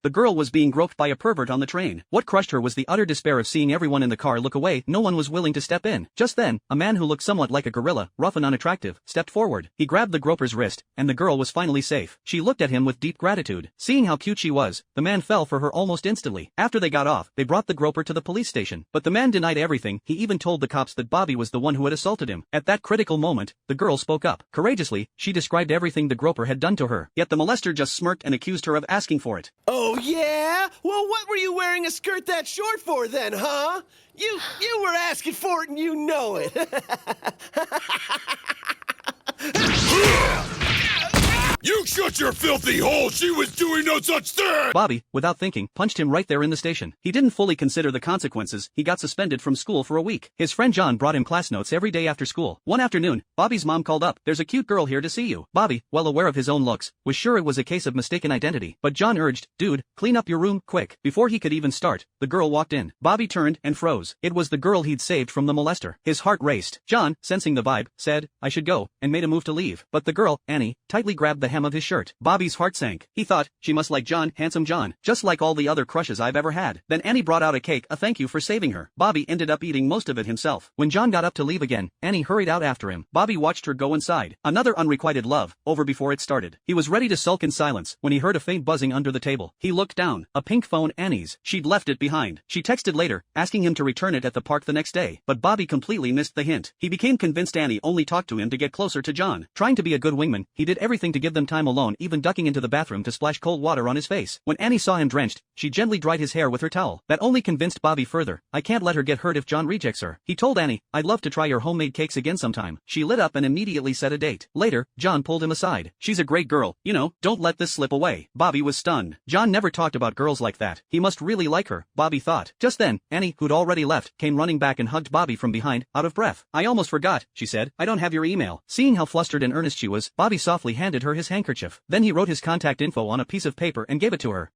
The girl was being groped by a pervert on the train. What crushed her was the utter despair of seeing everyone in the car look away. No one was willing to step in. Just then, a man who looked somewhat like a gorilla, rough and unattractive, stepped forward. He grabbed the groper's wrist, and the girl was finally safe. She looked at him with deep gratitude. Seeing how cute she was, the man fell for her almost instantly. After they got off, they brought the groper to the police station. But the man denied everything. He even told the cops that Bobby was the one who had assaulted him. At that critical moment, the girl spoke up. Courageously, she described everything the groper had done to her. Yet the molester just smirked and accused her of asking for it. Oh yeah? Well, what were you wearing a skirt that short for then, huh? You were asking for it and you know it. You shut your filthy hole! She was doing no such thing! Bobby, without thinking, punched him right there in the station. He didn't fully consider the consequences. He got suspended from school for a week. His friend John brought him class notes every day after school. One afternoon, Bobby's mom called up. "There's a cute girl here to see you." Bobby, well aware of his own looks, was sure it was a case of mistaken identity. But John urged, "Dude, clean up your room, quick." Before he could even start, the girl walked in. Bobby turned and froze. It was the girl he'd saved from the molester. His heart raced. John, sensing the vibe, said, "I should go," and made a move to leave. But the girl, Annie, tightly grabbed the hem of his shirt. Bobby's heart sank. He thought, she must like John, handsome John, just like all the other crushes I've ever had. Then Annie brought out a cake, a thank you for saving her. Bobby ended up eating most of it himself. When John got up to leave again, Annie hurried out after him. Bobby watched her go inside. Another unrequited love, over before it started. He was ready to sulk in silence when he heard a faint buzzing under the table. He looked down. A pink phone, Annie's. She'd left it behind. She texted later, asking him to return it at the park the next day. But Bobby completely missed the hint. He became convinced Annie only talked to him to get closer to John. Trying to be a good wingman, he did everything to give them time alone, even ducking into the bathroom to splash cold water on his face. When Annie saw him drenched, she gently dried his hair with her towel. That only convinced Bobby further. "I can't let her get hurt if John rejects her." He told Annie, "I'd love to try your homemade cakes again sometime." She lit up and immediately set a date. Later, John pulled him aside. "She's a great girl, you know, don't let this slip away." Bobby was stunned. John never talked about girls like that. He must really like her, Bobby thought. Just then, Annie, who'd already left, came running back and hugged Bobby from behind, out of breath. "I almost forgot," she said. "I don't have your email." Seeing how flustered and earnest she was, Bobby softly handed her his handkerchief. Then he wrote his contact info on a piece of paper and gave it to her.